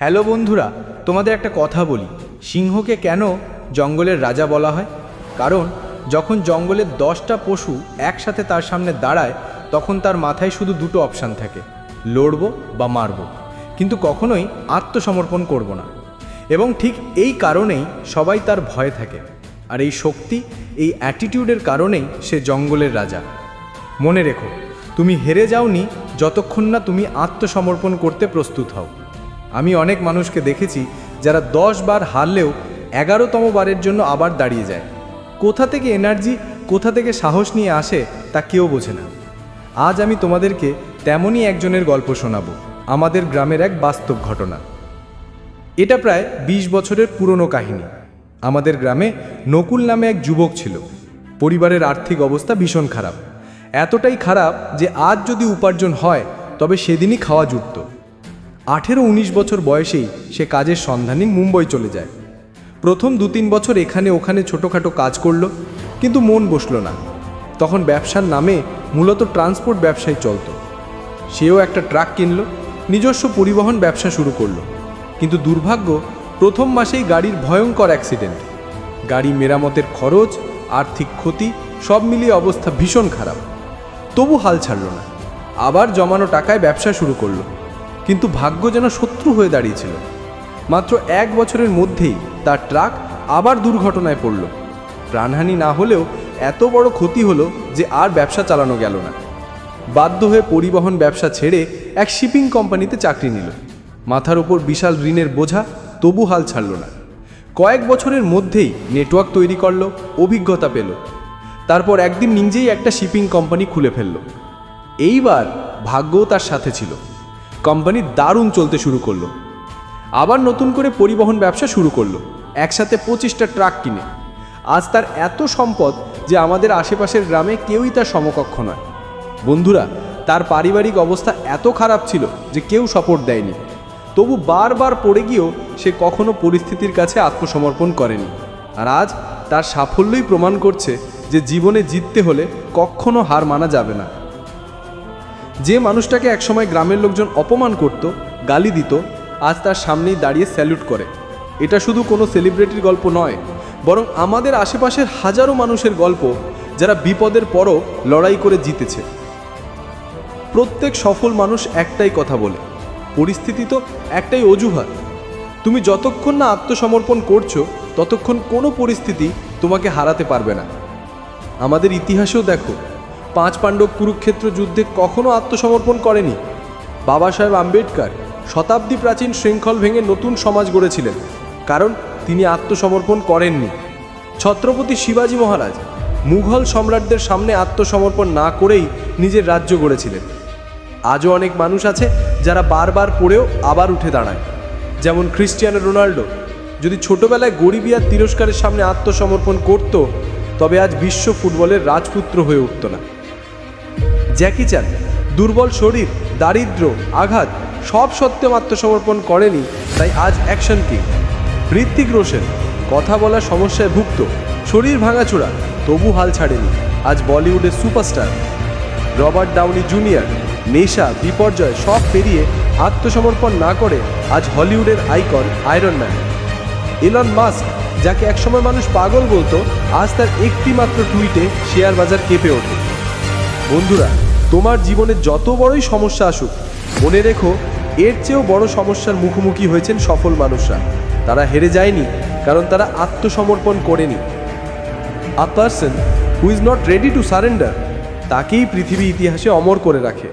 Hello বন্ধুরা, তোমাদের একটা কথা বলি। সিংহকে কেন জঙ্গলের রাজা বলা হয়? কারণ যখন জঙ্গলের 10টা পশু একসাথে তার সামনে দাঁড়ায়, তখন তার মাথায় শুধু দুটো অপশান থাকে, লড়ব বা মারব, কিন্তু কখনোই আত্মসমর্পণ করব না। এবং ঠিক এই কারণেই সবাই তার ভয়ে থাকে। আর এই শক্তি, এই অ্যাটিটিউডের কারণেই সে জঙ্গলের রাজা। মনে রেখো, তুমি হেরে যাওনি যতক্ষণ না তুমি আত্মসমর্পণ করতে প্রস্তুত হও। আমি অনেক মানুষকে দেখেছি যারা 10 বার হারলেও 11তম বারের জন্য আবার দাঁড়িয়ে যায়। কোথা থেকে এনার্জি, কোথা থেকে সাহস নিয়ে আসে তা কেউ বোঝে না। আজ আমি তোমাদেরকে তেমনই একজনের গল্প শোনাবো, আমাদের গ্রামের এক বাস্তব ঘটনা। এটা প্রায় 20 বছরের পুরনো কাহিনী। আমাদের গ্রামে নকুল নামে এক যুবক ছিল। পরিবারের আর্থিক অবস্থা ভীষণ খারাপ, এতটাই খারাপ যে আজ যদি উপার্জন হয় তবে সেদিনই খাওয়া জুটত। 18-19 বছর বয়সেই সে কাজের সন্ধানে মুম্বই চলে যায়। প্রথম 2-3 বছর এখানে ওখানে ছোটোখাটো কাজ করলো, কিন্তু মন বসল না। তখন ব্যবসার নামে মূলত ট্রান্সপোর্ট ব্যবসায় চলত। সেও একটা ট্রাক কিনল, নিজস্ব পরিবহন ব্যবসা শুরু করলো। কিন্তু দুর্ভাগ্য, প্রথম মাসেই গাড়ির ভয়ঙ্কর অ্যাক্সিডেন্ট। গাড়ি মেরামতের খরচ, আর্থিক ক্ষতি সব মিলিয়ে অবস্থা ভীষণ খারাপ। তবু হাল ছাড়ল না, আবার জমানো টাকায় ব্যবসা শুরু করলো। কিন্তু ভাগ্য যেন শত্রু হয়ে দাঁড়িয়েছিল। মাত্র 1 বছরের মধ্যেই তার ট্রাক আবার দুর্ঘটনায় পড়ল। প্রাণহানি না হলেও এত বড় ক্ষতি হলো যে আর ব্যবসা চালানো গেল না। বাধ্য হয়ে পরিবহন ব্যবসা ছেড়ে এক শিপিং কোম্পানিতে চাকরি নিল। মাথার উপর বিশাল ঋণের বোঝা, তবু হাল ছাড়ল না। কয়েক বছরের মধ্যেই নেটওয়ার্ক তৈরি করলো, অভিজ্ঞতা পেল। তারপর একদিন নিজেই একটা শিপিং কোম্পানি খুলে ফেলল। এইবার ভাগ্যও তার সাথে ছিল। কোম্পানি দারুণ চলতে শুরু করলো। আবার নতুন করে পরিবহন ব্যবসা শুরু করলো, একসাথে 25টা ট্রাক কিনে। আজ তার এত সম্পদ যে আমাদের আশেপাশের গ্রামে কেউই তার সমকক্ষ নয়। বন্ধুরা, তার পারিবারিক অবস্থা এত খারাপ ছিল যে কেউ সাপোর্ট দেয়নি। তবু বারবার পড়ে গিয়েও সে কখনো পরিস্থিতির কাছে আত্মসমর্পণ করেনি। আর আজ তার সাফল্যই প্রমাণ করছে যে জীবনে জিততে হলে কখনো হার মানা যাবে না। যে মানুষটাকে একসময় গ্রামের লোকজন অপমান করত, গালি দিত, আজ তার সামনেই দাঁড়িয়ে স্যালুট করে। এটা শুধু কোনো সেলিব্রিটির গল্প নয়, বরং আমাদের আশেপাশের হাজারো মানুষের গল্প, যারা বিপদের পরও লড়াই করে জিতেছে। প্রত্যেক সফল মানুষ একটাই কথা বলে, পরিস্থিতি তো একটাই অজুহাত। তুমি যতক্ষণ না আত্মসমর্পণ করছো, ততক্ষণ কোনো পরিস্থিতি তোমাকে হারাতে পারবে না। আমাদের ইতিহাসেও দেখো, 5 পাণ্ডব কুরুক্ষেত্র যুদ্ধে কখনো আত্মসমর্পণ করেনি। বাবা সাহেব আম্বেদকর শতাব্দী প্রাচীন শৃঙ্খল ভেঙে নতুন সমাজ গড়েছিলেন, কারণ তিনি আত্মসমর্পণ করেননি। ছত্রপতি শিবাজি মহারাজ মুঘল সম্রাটদের সামনে আত্মসমর্পণ না করেই নিজের রাজ্য গড়েছিলেন। আজও অনেক মানুষ আছে যারা বারবার পড়েও আবার উঠে দাঁড়ায়, যেমন ক্রিস্টিয়ানো রোনাল্ডো। যদি ছোটবেলায় গরিবী আর তিরস্কারের সামনে আত্মসমর্পণ করত, তবে আজ বিশ্ব ফুটবলের রাজপুত্র হয়ে উঠত না। জ্যাকি চ্যান দুর্বল শরীর, দারিদ্র্য, আঘাত সব সত্ত্বেও আত্মসমর্পণ করেনি, তাই আজ অ্যাকশন কিং। হৃতিক রোশন কথা বলার সমস্যায় ভুগত, শরীর ভাঙাচোরা, তবু হাল ছাড়েনি, আজ বলিউডের সুপারস্টার। রবার্ট ডাউনি জুনিয়র নেশা, বিপর্যয় সব পেরিয়ে আত্মসমর্পণ না করে আজ হলিউডের icon iron man. Elon Musk, যাকে একসময় মানুষ পাগল বলতো, আজ তার একটি মাত্র টুইটে শেয়ার বাজার কেঁপে ওঠে। বন্ধুরা, তোমার জীবনে যত বড়ই সমস্যা আসুক, মনে রেখো এর চেয়েও বড় সমস্যার মুখোমুখি হয়েছেন সফল মানুষরা। তারা হেরে যায়নি কারণ তারা আত্মসমর্পণ করেনি। আ person who is not ready to surrender, তাকেই পৃথিবী ইতিহাসে অমর করে রাখে।